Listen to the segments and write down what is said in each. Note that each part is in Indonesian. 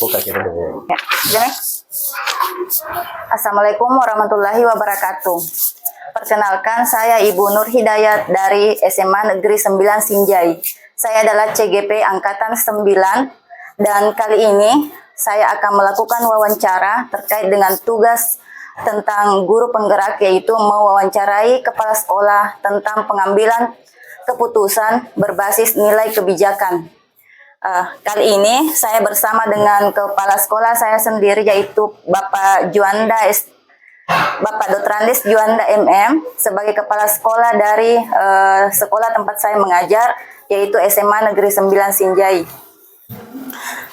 Buka kita dulu. Ya, gini. Assalamualaikum warahmatullahi wabarakatuh. Perkenalkan, saya Ibu Nur Hidayat dari SMA Negeri 9 Sinjai. Saya adalah CGP Angkatan 9 dan kali ini saya akan melakukan wawancara terkait dengan tugas tentang guru penggerak, yaitu mewawancarai kepala sekolah tentang pengambilan keputusan berbasis nilai kebijakan. Kali ini saya bersama dengan kepala sekolah saya sendiri, yaitu Bapak Dr. Andes Juanda MM sebagai kepala sekolah dari sekolah tempat saya mengajar, yaitu SMA Negeri 9 Sinjai.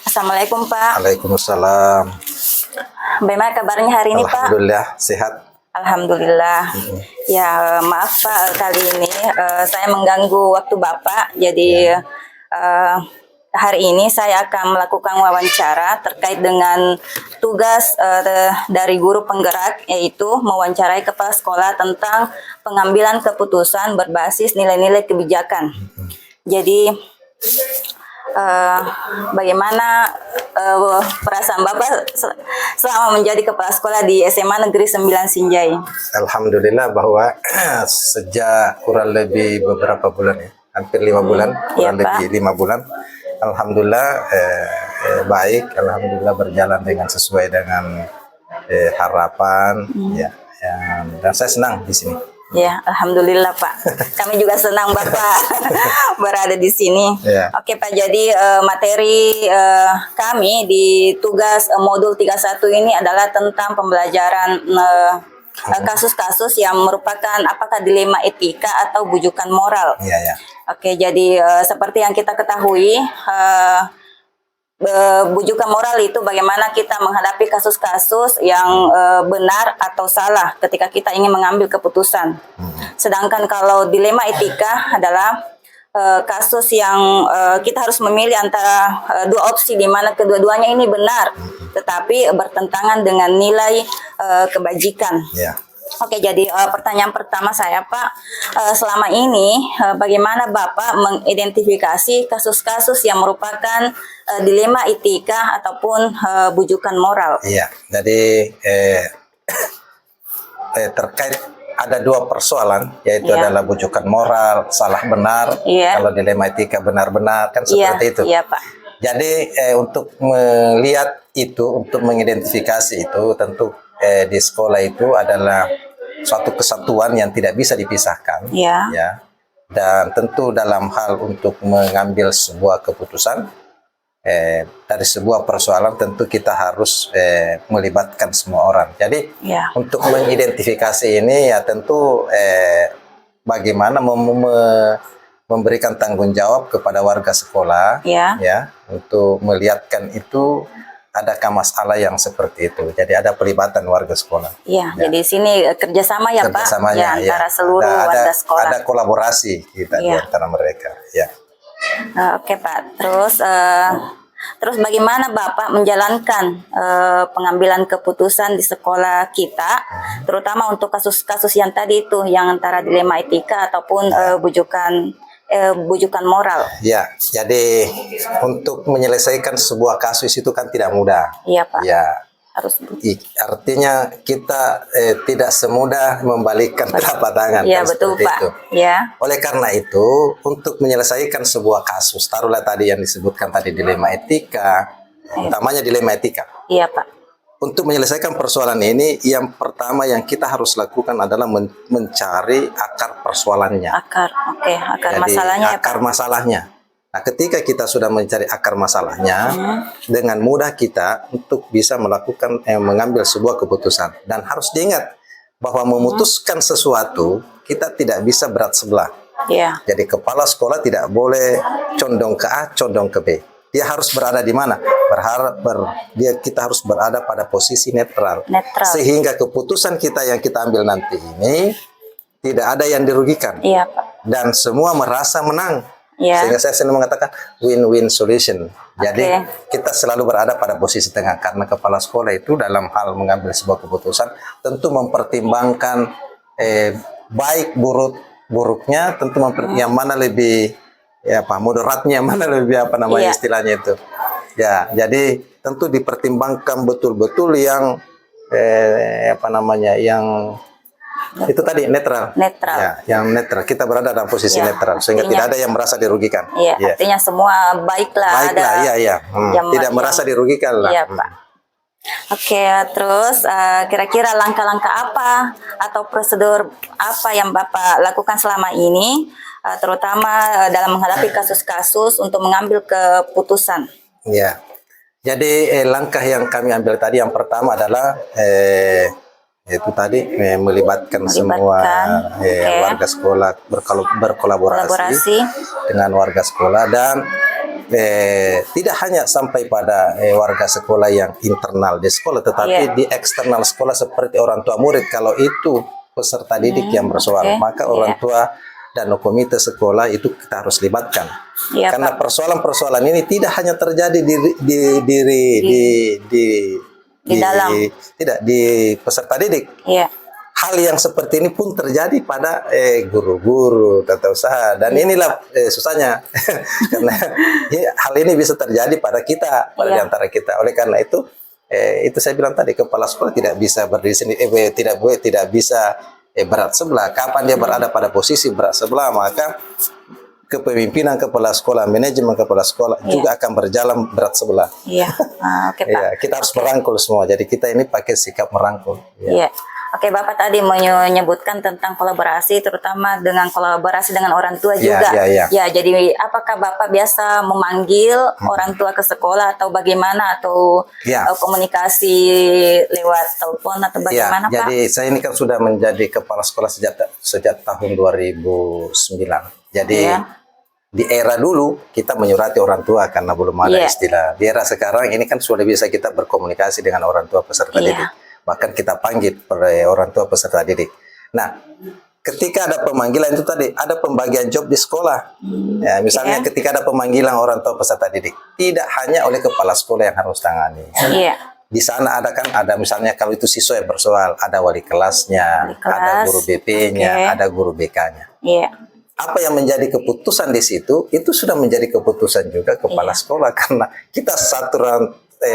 Assalamualaikum Pak. Waalaikumsalam. Bagaimana kabarnya hari ini Pak? Alhamdulillah sehat. Alhamdulillah. Ya maaf Pak, kali ini saya mengganggu waktu Bapak. Jadi hari ini saya akan melakukan wawancara terkait dengan tugas dari guru penggerak, yaitu mewawancarai kepala sekolah tentang pengambilan keputusan berbasis nilai-nilai kebijakan. Jadi bagaimana perasaan Bapak selama menjadi kepala sekolah di SMA Negeri 9 Sinjai? Alhamdulillah bahwa sejak kurang lebih beberapa bulan ya, hampir 5 bulan, kurang lebih 5 bulan. Alhamdulillah baik, alhamdulillah berjalan dengan sesuai dengan harapan ya, dan saya senang di sini. Ya, alhamdulillah Pak. Kami juga senang Bapak berada di sini. Ya. Oke Pak, jadi materi kami di tugas modul 31 ini adalah tentang pembelajaran kasus-kasus yang merupakan apakah dilema etika atau bujukan moral. Ya, ya. Oke, jadi seperti yang kita ketahui, bujukan moral itu bagaimana kita menghadapi kasus-kasus yang benar atau salah ketika kita ingin mengambil keputusan. Sedangkan kalau dilema etika adalah kasus yang kita harus memilih antara dua opsi di mana kedua-duanya ini benar, tetapi bertentangan dengan nilai kebajikan. Ya. Oke, jadi pertanyaan pertama saya Pak, selama ini bagaimana Bapak mengidentifikasi kasus-kasus yang merupakan dilema etika ataupun bujukan moral? Iya, jadi terkait ada dua persoalan, yaitu adalah bujukan moral, salah benar, kalau dilema etika benar-benar, kan seperti itu. Iya Pak. Jadi untuk melihat itu, untuk mengidentifikasi itu, tentu di sekolah itu adalah suatu kesatuan yang tidak bisa dipisahkan, ya. Dan tentu dalam hal untuk mengambil sebuah keputusan dari sebuah persoalan, tentu kita harus melibatkan semua orang. Jadi untuk mengidentifikasi ini ya tentu bagaimana memberikan tanggung jawab kepada warga sekolah, ya, untuk melihatkan itu adakah masalah yang seperti itu. Jadi ada pelibatan warga sekolah. Iya, jadi sini kerjasama ya Pak, ya, antara seluruh warga sekolah. Ada kolaborasi kita di antara mereka. Ya. Oke Pak, terus bagaimana Bapak menjalankan pengambilan keputusan di sekolah kita, terutama untuk kasus-kasus yang tadi itu, yang antara dilema etika ataupun bujukan moral. Ya, jadi untuk menyelesaikan sebuah kasus itu kan tidak mudah. Iya Pak. Ya. Artinya kita tidak semudah membalikkan telapak tangan. Iya betul Pak. Itu. Ya. Oleh karena itu, untuk menyelesaikan sebuah kasus, taruhlah tadi yang disebutkan tadi dilema etika, utamanya dilema etika. Iya Pak. Untuk menyelesaikan persoalan ini, yang pertama yang kita harus lakukan adalah mencari akar persoalannya. Akar masalahnya. Akar masalahnya. Nah, ketika kita sudah mencari akar masalahnya, dengan mudah kita untuk bisa melakukan mengambil sebuah keputusan. Dan harus diingat bahwa memutuskan sesuatu kita tidak bisa berat sebelah. Jadi kepala sekolah tidak boleh condong ke A, condong ke B. Dia harus berada di mana? Kita harus berada pada posisi netral. Sehingga keputusan kita yang kita ambil nanti ini tidak ada yang dirugikan. Iya Pak. Dan semua merasa menang. Sehingga saya selalu mengatakan win-win solution. Jadi kita selalu berada pada posisi tengah, karena kepala sekolah itu dalam hal mengambil sebuah keputusan tentu mempertimbangkan baik buruknya, tentu yang mana lebih moderatnya, mana lebih istilahnya itu. Ya, jadi tentu dipertimbangkan betul-betul yang yang itu tadi netral. Netral. Ya, yang netral. Kita berada dalam posisi netral sehingga tidak ada yang merasa dirugikan. Iya, artinya semua baiklah. Baiklah, iya. Tidak merasa dirugikan lah. Iya, Pak. Oke, terus kira-kira langkah-langkah apa atau prosedur apa yang Bapak lakukan selama ini, terutama dalam menghadapi kasus-kasus untuk mengambil keputusan? Ya, jadi langkah yang kami ambil tadi yang pertama adalah itu tadi melibatkan semua warga sekolah berkolaborasi dengan warga sekolah dan tidak hanya sampai pada warga sekolah yang internal di sekolah, tetapi di eksternal sekolah seperti orang tua murid. Kalau itu peserta didik yang bersoal, maka orang tua dan komite sekolah itu kita harus libatkan. Karena persoalan-persoalan ini tidak hanya terjadi di peserta didik. Hal yang seperti ini pun terjadi pada guru-guru tata usaha, dan inilah susahnya karena hal ini bisa terjadi pada kita, pada di antara kita. Oleh karena itu saya bilang tadi, kepala sekolah tidak bisa berdiri sendiri, tidak bisa berat sebelah. Kapan dia berada pada posisi berat sebelah, maka kepemimpinan kepala sekolah, manajemen kepala sekolah juga akan berjalan berat sebelah. Pak. Kita harus merangkul semua. Jadi kita ini pakai sikap merangkul. Oke, Bapak tadi menyebutkan tentang kolaborasi, terutama dengan kolaborasi dengan orang tua juga. Jadi apakah Bapak biasa memanggil orang tua ke sekolah atau bagaimana, atau komunikasi lewat telepon atau bagaimana, Pak? Jadi saya ini kan sudah menjadi kepala sekolah sejak tahun 2009. Jadi di era dulu kita menyurati orang tua karena belum ada istilah. Di era sekarang ini kan sudah bisa kita berkomunikasi dengan orang tua peserta didik. Bahkan kita panggil orang tua peserta didik. Nah, ketika ada pemanggilan itu tadi, ada pembagian job di sekolah. Ya, misalnya ketika ada pemanggilan orang tua peserta didik, tidak hanya oleh kepala sekolah yang harus tangani. Di sana ada misalnya kalau itu siswa yang bersoal, ada wali kelasnya, ada guru BP-nya, ada guru BK-nya. Apa yang menjadi keputusan di situ, itu sudah menjadi keputusan juga kepala sekolah, karena kita satu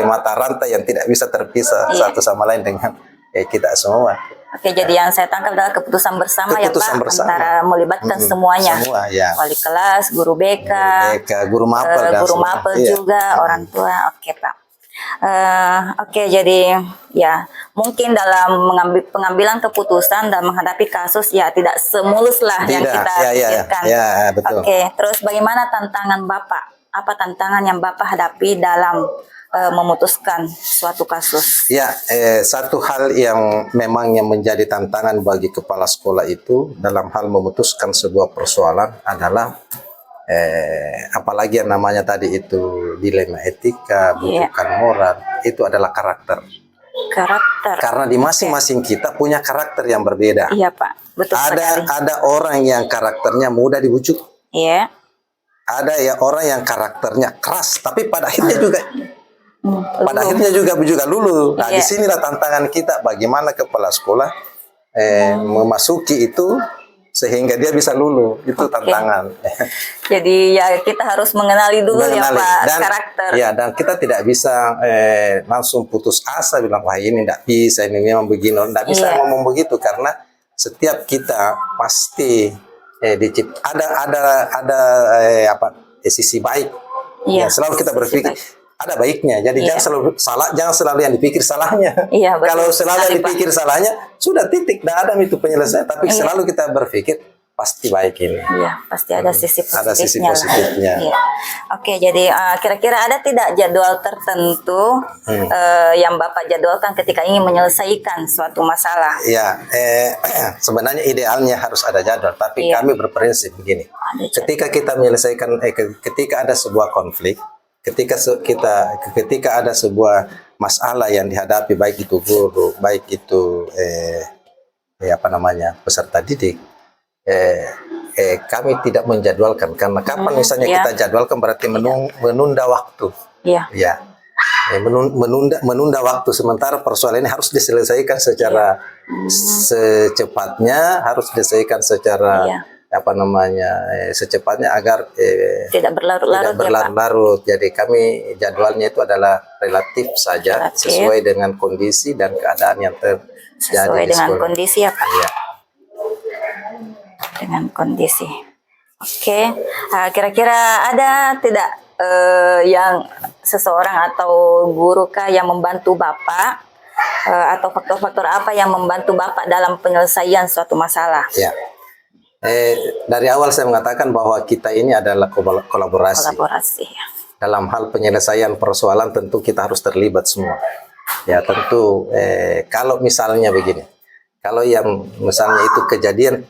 mata rantai yang tidak bisa terpisah satu sama lain dengan kita semua. Oke, jadi yang saya tangkap adalah keputusan bersama Pak, antara melibatkan semuanya. Wali kelas, guru BK, guru mapel, juga, orang tua. Oke, Pak. Oke, jadi mungkin dalam pengambilan keputusan dan menghadapi kasus tidak semulus lah yang kita pikirkan. Betul. Oke, terus bagaimana tantangan Bapak? Apa tantangan yang Bapak hadapi dalam memutuskan suatu kasus? Satu hal yang memang yang menjadi tantangan bagi kepala sekolah itu dalam hal memutuskan sebuah persoalan adalah apalagi yang namanya tadi itu dilema etika, bukan moral, itu adalah karakter. Karena di masing-masing kita punya karakter yang berbeda. Iya, Pak. Betul sekali. Ada orang yang karakternya mudah dibujuk. Ada orang yang karakternya keras, tapi pada akhirnya juga luluh. Nah, disinilah tantangan kita, bagaimana kepala sekolah memasuki itu sehingga dia bisa luluh. Itu tantangan. Jadi kita harus mengenali dulu Pak, karakter. Dan kita tidak bisa langsung putus asa bilang wah ini tidak bisa, ini memang begini. Tidak bisa ngomong begitu, karena setiap kita pasti ada sisi baik. Selalu kita berpikir ada baiknya. Jadi jangan selalu yang dipikir salahnya. Kalau selalu yang dipikir salahnya, sudah titik, tidak ada itu penyelesaian. Tapi selalu kita berpikir pasti baik ini. Pasti ada sisi positifnya. Ada sisi positifnya. Oke, jadi kira-kira ada tidak jadwal tertentu yang Bapak jadwalkan ketika ingin menyelesaikan suatu masalah? Sebenarnya idealnya harus ada jadwal, tapi kami berprinsip begini. Ketika kita menyelesaikan, ketika ada sebuah konflik, ketika ada sebuah masalah yang dihadapi, baik itu guru, baik itu peserta didik, kami tidak menjadwalkan, karena kapan misalnya kita jadwalkan berarti menunda waktu. Menunda waktu, sementara persoalan ini harus diselesaikan secara secepatnya, harus diselesaikan secara apa namanya secepatnya agar tidak berlarut-larut. Tidak berlarut-larut. Jadi kami jadwalnya itu adalah relatif saja, sesuai dengan kondisi dan keadaan yang terjadi Sesuai di dengan sekolah. kondisi ya Pak. Iya. Dengan kondisi. Oke, kira-kira ada tidak yang seseorang atau guru kah yang membantu Bapak atau faktor-faktor apa yang membantu Bapak dalam penyelesaian suatu masalah? Ya. Dari awal saya mengatakan bahwa kita ini adalah kolaborasi. Kolaborasi. Dalam hal penyelesaian persoalan tentu kita harus terlibat semua. Ya tentu kalau misalnya begini, kalau yang misalnya itu kejadian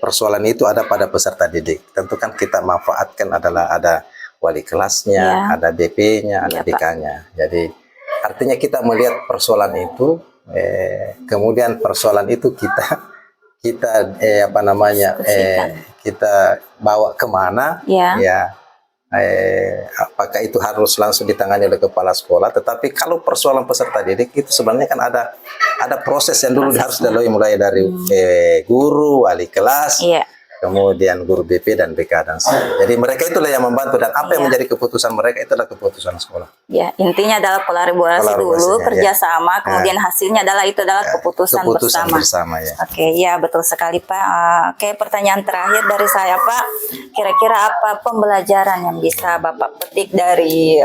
persoalan itu ada pada peserta didik, tentu kan kita manfaatkan adalah ada wali kelasnya, ada DP-nya, ada DK-nya. Jadi artinya kita melihat persoalan itu, kemudian persoalan itu kita kita bawa kemana, apakah itu harus langsung ditangani oleh kepala sekolah. Tetapi kalau persoalan peserta didik itu sebenarnya kan ada proses yang dulu harus dilalui, mulai dari guru, wali kelas, kemudian guru BP dan BK dan sebagainya. Jadi mereka itulah yang membantu, dan apa yang menjadi keputusan mereka itulah keputusan sekolah. Ya, intinya adalah kolaborasi dulu, kerjasama, kemudian hasilnya adalah keputusan bersama. Ya. Oke, ya betul sekali Pak. Oke, pertanyaan terakhir dari saya Pak, kira-kira apa pembelajaran yang bisa Bapak petik dari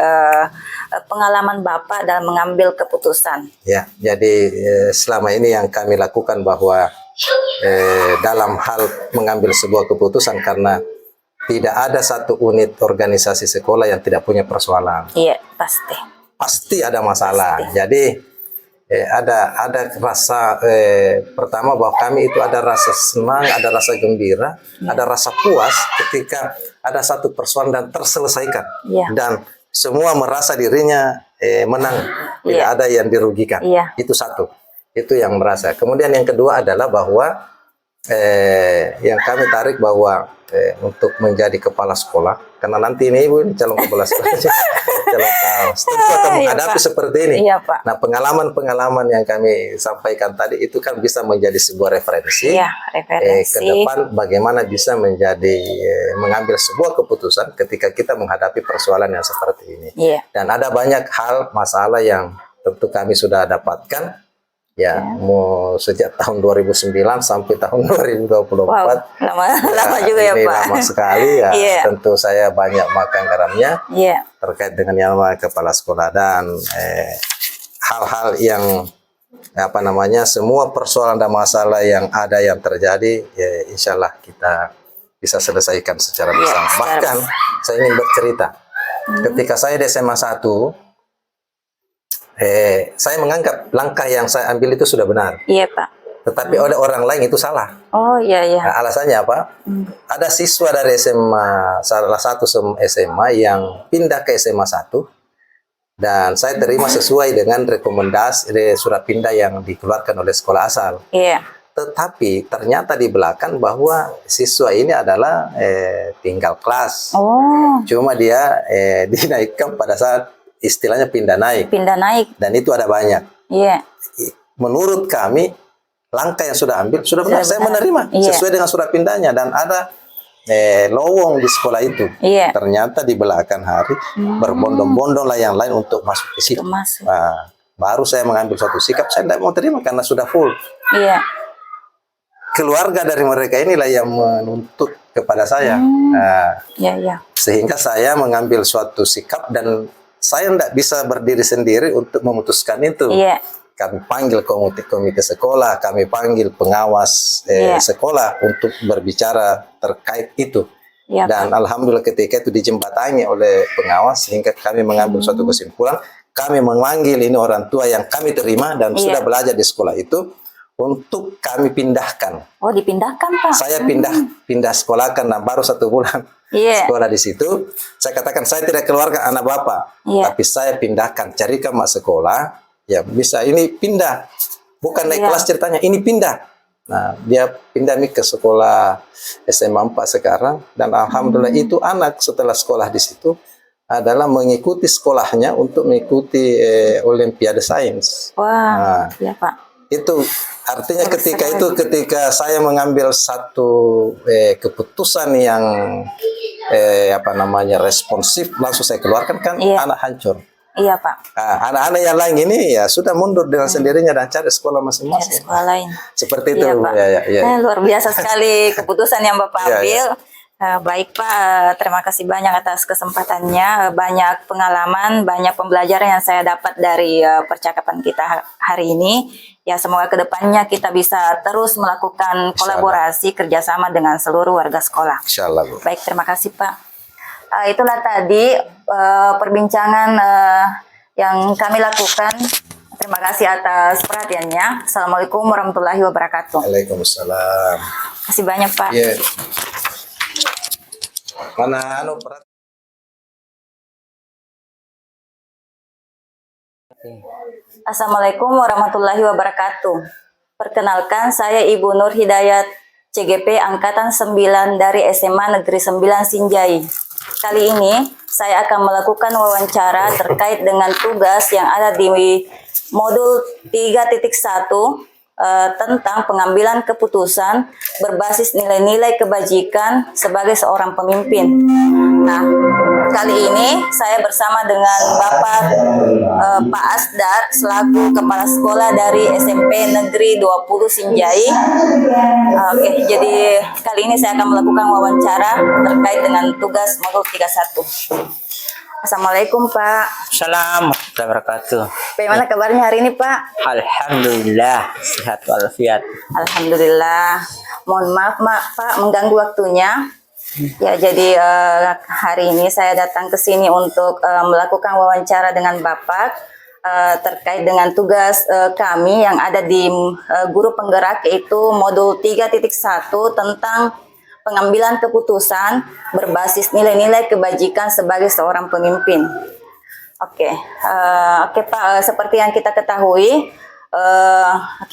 pengalaman Bapak dalam mengambil keputusan? Ya, jadi selama ini yang kami lakukan bahwa dalam hal mengambil sebuah keputusan, karena tidak ada satu unit organisasi sekolah yang tidak punya persoalan. Iya, pasti. Pasti ada masalah. Pasti. Jadi ada rasa pertama bahwa kami itu ada rasa senang, ada rasa gembira, ada rasa puas ketika ada satu persoalan dan terselesaikan, dan semua merasa dirinya menang, tidak ada yang dirugikan. Itu satu. Itu yang merasa. Kemudian yang kedua adalah bahwa yang kami tarik bahwa untuk menjadi kepala sekolah, karena nanti ini Ibu calon kepala sekolah, tentu akan menghadapi seperti ini. Iya, Pak. Nah, pengalaman-pengalaman yang kami sampaikan tadi itu kan bisa menjadi sebuah referensi, ke depan bagaimana bisa menjadi mengambil sebuah keputusan ketika kita menghadapi persoalan yang seperti ini. Dan ada banyak hal masalah yang tentu kami sudah dapatkan. Mau sejak tahun 2009 sampai tahun 2024. Wow, lama juga ya Pak. Lama sekali ya. Tentu saya banyak makan garamnya terkait dengan yang namanya kepala sekolah, dan hal-hal yang semua persoalan dan masalah yang ada yang terjadi, insya Allah kita bisa selesaikan secara bersama. Bahkan saya ingin bercerita, ketika saya di SMA 1, saya menganggap langkah yang saya ambil itu sudah benar. Iya Pak. Tetapi oleh orang lain itu salah. Oh iya. Nah, alasannya apa? Ada siswa dari SMA, salah satu SMA yang pindah ke SMA 1, dan saya terima sesuai dengan rekomendasi surat pindah yang dikeluarkan oleh sekolah asal. Iya. Tetapi ternyata di belakang bahwa siswa ini adalah tinggal kelas. Cuma dia dinaikkan pada saat istilahnya pindah naik. Dan itu ada banyak. Menurut kami, langkah yang sudah ambil sudah benar. Saya menerima sesuai dengan surat pindahnya, dan ada lowong di sekolah itu. Ternyata di belakang hari berbondong-bondong lah yang lain untuk masuk ke situ. Nah, baru saya mengambil suatu sikap, saya tidak mau terima karena sudah full. Keluarga dari mereka inilah yang menuntut kepada saya. Sehingga saya mengambil suatu sikap, dan saya tidak bisa berdiri sendiri untuk memutuskan itu. Kami panggil komite sekolah, kami panggil pengawas sekolah untuk berbicara terkait itu. Dan alhamdulillah ketika itu dijembatani oleh pengawas, sehingga kami mengambil suatu kesimpulan. Kami memanggil ini orang tua yang kami terima dan sudah belajar di sekolah itu, untuk kami pindahkan. Oh, dipindahkan Pak? Saya pindah sekolah, karena baru 1 bulan sekolah di situ. Saya katakan saya tidak keluarkan anak Bapak, tapi saya pindahkan, carikan mak sekolah, bisa ini pindah, bukan naik kelas ceritanya, ini pindah. Nah, dia pindah ke sekolah SMA 4 sekarang, dan alhamdulillah itu anak setelah sekolah di situ adalah mengikuti sekolahnya untuk mengikuti Olimpiade Sains. Wah, Pak. Itu Artinya ketika saya mengambil satu keputusan yang responsif, langsung saya keluarkan, kan anak hancur. Iya, Pak. Anak-anak yang lain ini ya sudah mundur dengan sendirinya dan cari sekolah masing-masing. Sekolah lain. Seperti itu. Iya, Pak. Ya. Luar biasa sekali keputusan yang Bapak ambil. Baik Pak, terima kasih banyak atas kesempatannya. Banyak pengalaman, banyak pembelajaran yang saya dapat dari percakapan kita hari ini. Ya, semoga kedepannya kita bisa terus melakukan kolaborasi kerjasama dengan seluruh warga sekolah. Insyaallah, Bu. Baik, terima kasih Pak. Itulah tadi perbincangan yang kami lakukan. Terima kasih atas perhatiannya. Assalamualaikum warahmatullahi wabarakatuh. Waalaikumsalam. Terima kasih banyak Pak. Yeah. Mana Assalamualaikum warahmatullahi wabarakatuh. Perkenalkan, saya Ibu Nur Hidayat, CGP Angkatan 9 dari SMA Negeri 9 Sinjai. Kali ini saya akan melakukan wawancara terkait dengan tugas yang ada di modul 3.1 tentang pengambilan keputusan berbasis nilai-nilai kebajikan sebagai seorang pemimpin. Nah, kali ini saya bersama dengan Bapak Pak Asdar selaku Kepala Sekolah dari SMP Negeri 20 Sinjai. Oke, jadi kali ini saya akan melakukan wawancara terkait dengan tugas modul 31. Assalamualaikum Pak. Assalamualaikum warahmatullahi wabarakatuh. Bagaimana kabarnya hari ini Pak? Alhamdulillah sehat walafiat. Alhamdulillah. Mohon maaf Pak mengganggu waktunya. Ya, jadi hari ini saya datang ke sini untuk melakukan wawancara dengan Bapak terkait dengan tugas kami yang ada di guru penggerak, yaitu modul 3.1 tentang pengambilan keputusan berbasis nilai-nilai kebajikan sebagai seorang pemimpin. Oke, Pak, seperti yang kita ketahui,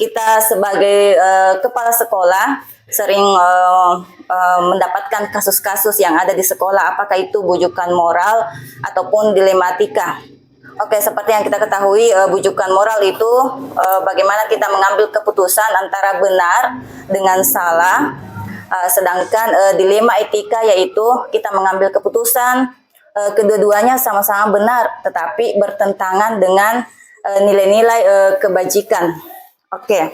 kita sebagai kepala sekolah sering mendapatkan kasus-kasus yang ada di sekolah, apakah itu bujukan moral ataupun dilematika. Oke, seperti yang kita ketahui, bujukan moral itu bagaimana kita mengambil keputusan antara benar dengan salah. Sedangkan dilema etika yaitu kita mengambil keputusan kedua-duanya sama-sama benar tetapi bertentangan dengan nilai-nilai kebajikan. Oke.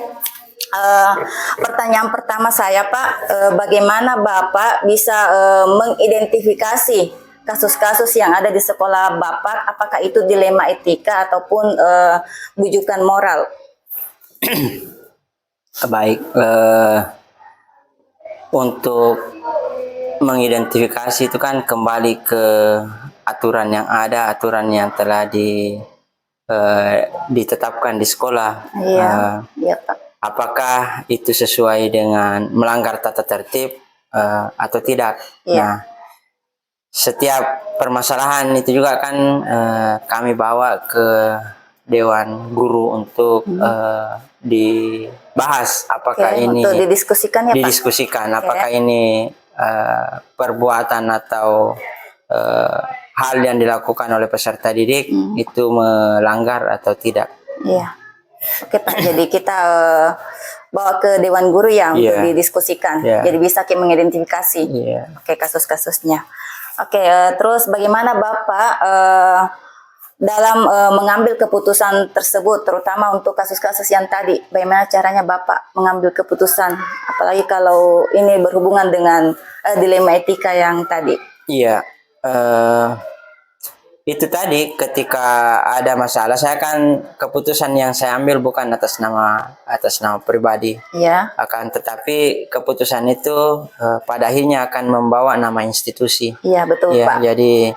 Pertanyaan pertama saya Pak, bagaimana Bapak bisa mengidentifikasi kasus-kasus yang ada di sekolah Bapak, apakah itu dilema etika ataupun bujukan moral? Baik, untuk mengidentifikasi itu kan kembali ke aturan yang ada, aturan yang telah ditetapkan di sekolah. Iya, Pak. Apakah itu sesuai dengan melanggar tata tertib atau tidak? Iya. Nah, setiap permasalahan itu juga kan kami bawa ke Dewan Guru untuk dibahas apakah ini untuk didiskusikan ya Pak? Didiskusikan apakah ini perbuatan atau hal yang dilakukan oleh peserta didik itu melanggar atau tidak. Iya. Oke Pak, jadi kita bawa ke Dewan Guru yang untuk didiskusikan. Jadi bisa kita mengidentifikasi kasus-kasusnya. Oke, terus bagaimana Bapak dalam mengambil keputusan tersebut, terutama untuk kasus-kasus yang tadi, bagaimana caranya Bapak mengambil keputusan, apalagi kalau ini berhubungan dengan dilema etika yang tadi? Iya, itu tadi ketika ada masalah, saya kan keputusan yang saya ambil bukan atas nama pribadi, akan tetapi keputusan itu pada akhirnya akan membawa nama institusi. Iya, betul Pak. Jadi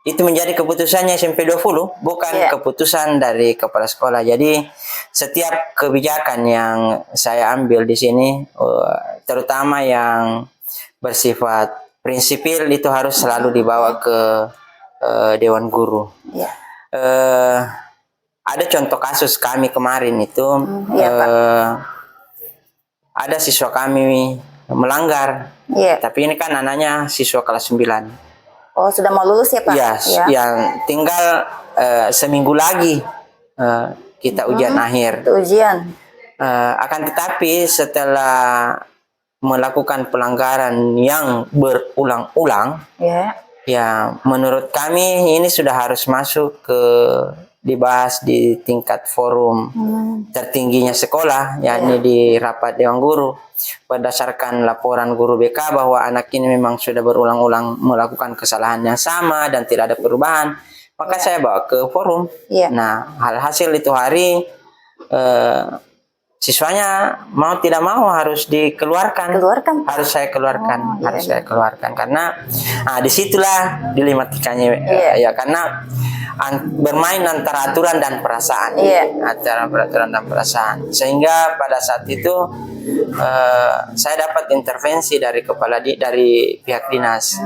itu menjadi keputusannya SMP 20, bukan keputusan dari kepala sekolah. Jadi setiap kebijakan yang saya ambil di sini, terutama yang bersifat prinsipil, itu harus selalu dibawa ke Dewan Guru. Ada contoh kasus kami kemarin itu, ada siswa kami melanggar, tapi ini kan anaknya siswa kelas 9. Oh, sudah mau lulus ya Pak? Iya, yang tinggal seminggu lagi kita ujian akhir. Itu ujian. Akan tetapi setelah melakukan pelanggaran yang berulang-ulang, ya menurut kami ini sudah harus masuk ke dibahas di tingkat forum tertingginya sekolah, yakni di rapat Dewan Guru. Berdasarkan laporan guru BK bahwa anak ini memang sudah berulang-ulang melakukan kesalahan yang sama dan tidak ada perubahan, maka saya bawa ke forum. Nah, hasil itu hari siswanya mau tidak mau harus dikeluarkan. Harus saya keluarkan, saya keluarkan karena disitulah dilematikanya ya, karena bermain antara aturan dan perasaan, antara peraturan dan perasaan, sehingga pada saat itu saya dapat intervensi dari dari pihak dinas,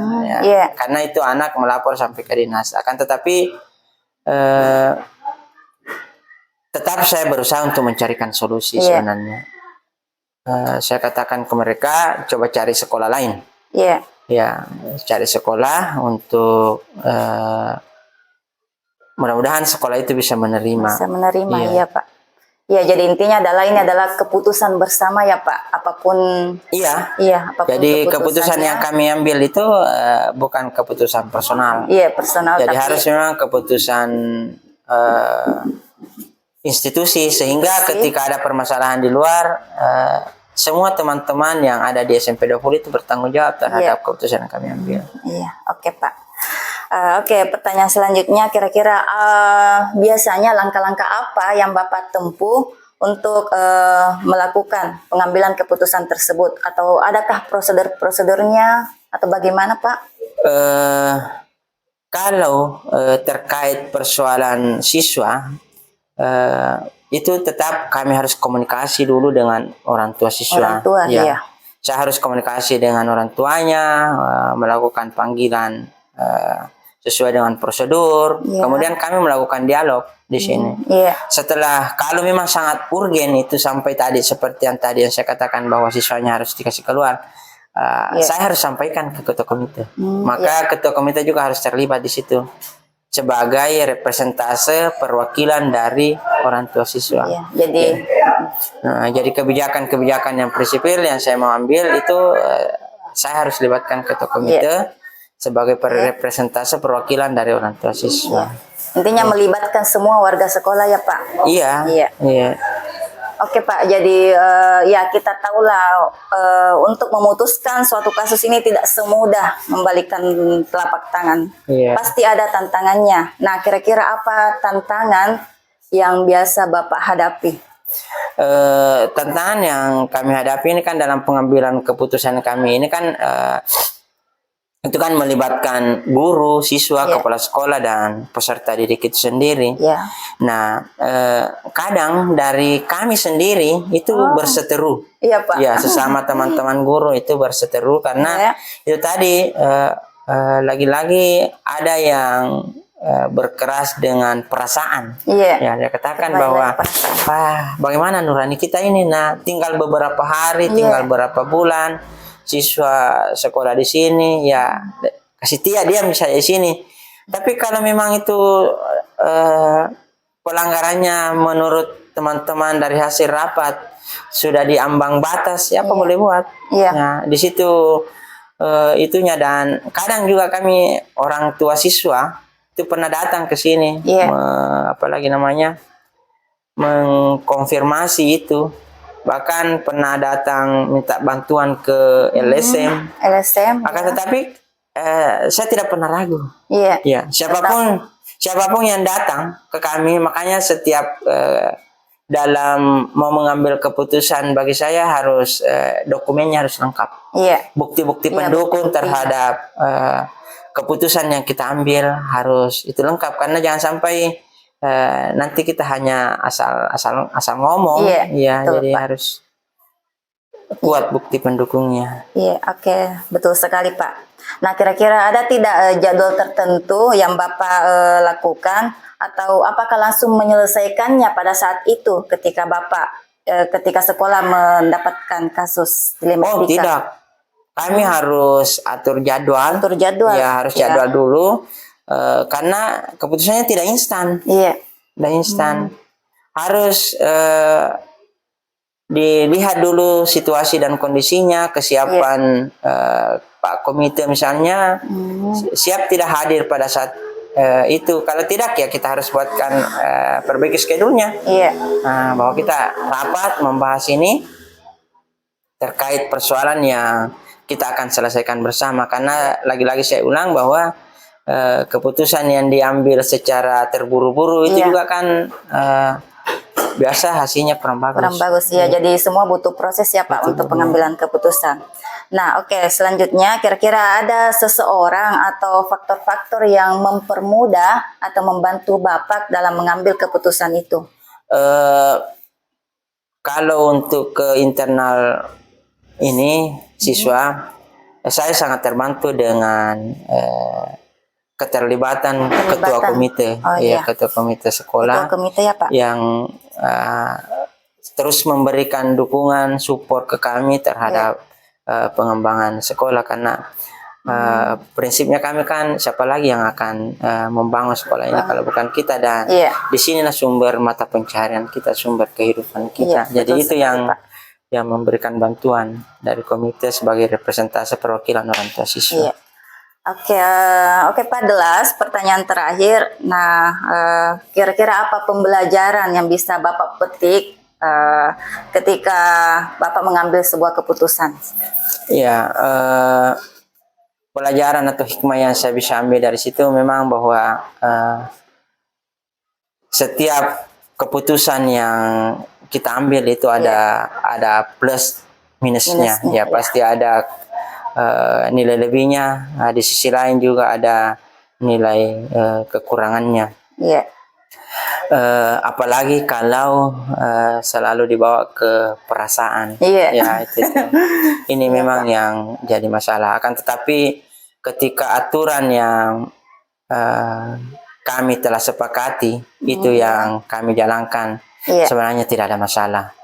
karena itu anak melapor sampai ke dinas. Akan tetapi tetap saya berusaha untuk mencarikan solusi sebenarnya. Saya katakan ke mereka, coba cari sekolah lain. Ya, cari sekolah untuk mudah-mudahan sekolah itu bisa menerima. Bisa menerima, ya Pak. Ya, jadi intinya adalah ini adalah keputusan bersama ya Pak. Apapun. Apapun jadi keputusan yang kami ambil itu bukan keputusan personal. Personal. Jadi harus memang keputusan institusi, sehingga ketika ada permasalahan di luar, semua teman-teman yang ada di SMP 20 itu bertanggung jawab terhadap keputusan yang kami ambil. Oke Pak. Pertanyaan selanjutnya, kira-kira biasanya langkah-langkah apa yang Bapak tempuh untuk melakukan pengambilan keputusan tersebut, atau adakah prosedurnya atau bagaimana Pak? Kalau terkait persoalan siswa, itu tetap kami harus komunikasi dulu dengan orang tua siswa. Saya harus komunikasi dengan orang tuanya, melakukan panggilan sesuai dengan prosedur. Kemudian kami melakukan dialog di sini. Setelah, kalau memang sangat urgen itu sampai tadi seperti yang tadi yang saya katakan bahwa siswanya harus dikasih keluar, saya harus sampaikan ke ketua komite. Maka ketua komite juga harus terlibat di situ sebagai representase perwakilan dari orang tua siswa. Jadi kebijakan-kebijakan yang prinsipil yang saya mau ambil itu saya harus libatkan ketua komite sebagai representase perwakilan dari orang tua siswa. Intinya melibatkan semua warga sekolah ya Pak. Oke Pak, jadi kita tahulah untuk memutuskan suatu kasus ini tidak semudah membalikkan telapak tangan. Pasti ada tantangannya. Nah, kira-kira apa tantangan yang biasa Bapak hadapi? Tantangan yang kami hadapi ini kan dalam pengambilan keputusan kami ini kan itu kan melibatkan guru, siswa, kepala sekolah, dan peserta didik itu sendiri. Nah, kadang dari kami sendiri itu berseteru. Pak. Sesama teman-teman guru itu berseteru karena itu tadi lagi-lagi ada yang berkeras dengan perasaan. Dia katakan bahwa bagaimana Nurani kita ini, tinggal beberapa hari, tinggal beberapa bulan. Siswa sekolah di sini, kasih dia misalnya di sini. Tapi kalau memang itu pelanggarannya menurut teman-teman dari hasil rapat sudah di ambang batas, siapa boleh buat? Nah, di situ itunya. Dan kadang juga kami orang tua siswa itu pernah datang ke sini, apalagi namanya mengkonfirmasi itu. Bahkan pernah datang minta bantuan ke LSM. Akan tetapi saya tidak pernah ragu. Siapapun yang datang ke kami, makanya setiap dalam mau mengambil keputusan bagi saya harus dokumennya harus lengkap. Bukti-bukti pendukung terhadap keputusan yang kita ambil harus itu lengkap, karena jangan sampai nanti kita hanya asal ngomong. Jadi Pak, harus kuat bukti pendukungnya. Betul sekali Pak. Nah, kira-kira ada tidak jadwal tertentu yang Bapak lakukan, atau apakah langsung menyelesaikannya pada saat itu ketika Bapak ketika sekolah mendapatkan kasus dilematika? Tidak, kami harus atur jadwal. Harus jadwal dulu. Karena keputusannya tidak instan. Tidak instan. harus dilihat dulu situasi dan kondisinya, kesiapan Pak Komite misalnya siap tidak hadir pada saat itu. Kalau tidak ya kita harus buatkan perbaiki schedule-nya. Bahwa kita rapat membahas ini terkait persoalan yang kita akan selesaikan bersama. Karena lagi-lagi saya ulang bahwa keputusan yang diambil secara terburu-buru itu juga kan biasa hasilnya kurang bagus. Kurang bagus ya. Jadi semua butuh proses ya Pak untuk pengambilan keputusan. Nah, oke, selanjutnya kira-kira ada seseorang atau faktor-faktor yang mempermudah atau membantu Bapak dalam mengambil keputusan itu? Kalau untuk ke internal ini siswa, saya sangat terbantu dengan keterlibatan ketua komite, ketua komite sekolah, ketua komite ya Pak, yang terus memberikan dukungan support ke kami terhadap pengembangan sekolah. Karena prinsipnya kami kan siapa lagi yang akan membangun sekolah ini kalau bukan kita, dan di sinilah sumber mata pencaharian kita, sumber kehidupan kita. Jadi itu yang memberikan bantuan dari komite sebagai representasi perwakilan orang tua siswa. Oke Pak Delas, pertanyaan terakhir. Nah, kira-kira apa pembelajaran yang bisa Bapak petik ketika Bapak mengambil sebuah keputusan? Ya, pelajaran atau hikmah yang saya bisa ambil dari situ memang bahwa setiap keputusan yang kita ambil itu ada plus minusnya. Ya pasti ada nilai lebihnya, di sisi lain juga ada nilai kekurangannya. Apalagi kalau selalu dibawa ke perasaan. Ya itu. Ini memang yang jadi masalah. Akan tetapi ketika aturan yang kami telah sepakati itu yang kami jalankan, sebenarnya tidak ada masalah.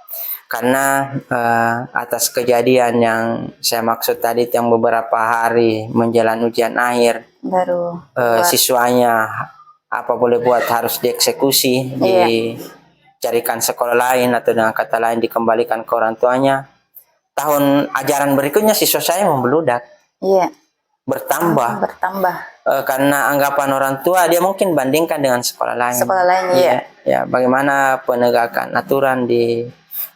Karena atas kejadian yang saya maksud tadi, yang beberapa hari menjelang ujian akhir, siswanya apa boleh buat harus dieksekusi, dicarikan sekolah lain, atau dengan kata lain dikembalikan ke orang tuanya. Tahun ajaran berikutnya siswa saya membludak, bertambah. Karena anggapan orang tua, dia mungkin bandingkan dengan sekolah lain. Ya, bagaimana penegakan aturan di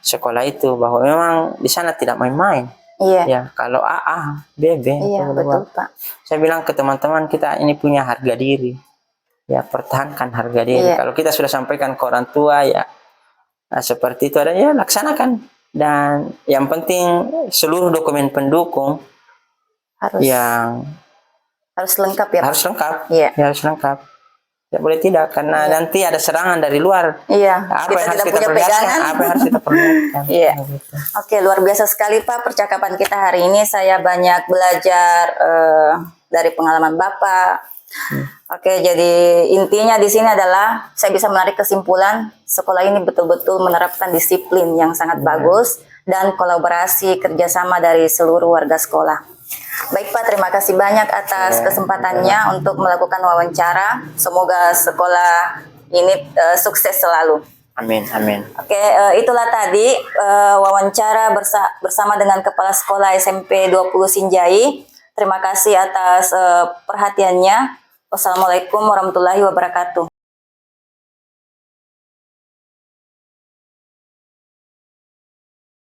sekolah itu, bahwa memang di sana tidak main-main. Ya, kalau AA, BB, betul Pak. Saya bilang ke teman-teman, kita ini punya harga diri. Ya, pertahankan harga diri. Kalau kita sudah sampaikan ke orang tua, ya seperti itu, ada ya laksanakan. Dan yang penting seluruh dokumen pendukung harus lengkap ya Pak? Harus lengkap. Harus lengkap. Tidak boleh tidak, karena nanti ada serangan dari luar. Apa yang harus kita perlihatkan? Apa yang harus kita perlihatkan? Oke, luar biasa sekali Pak percakapan kita hari ini. Saya banyak belajar dari pengalaman Bapak. Oke, jadi intinya di sini adalah saya bisa menarik kesimpulan sekolah ini betul-betul menerapkan disiplin yang sangat bagus dan kolaborasi kerjasama dari seluruh warga sekolah. Baik Pak, terima kasih banyak atas kesempatannya untuk melakukan wawancara. Semoga sekolah ini sukses selalu. Amin, amin. Oke, itulah tadi wawancara bersama dengan Kepala Sekolah SMP 20 Sinjai. Terima kasih atas perhatiannya. Wassalamualaikum warahmatullahi wabarakatuh.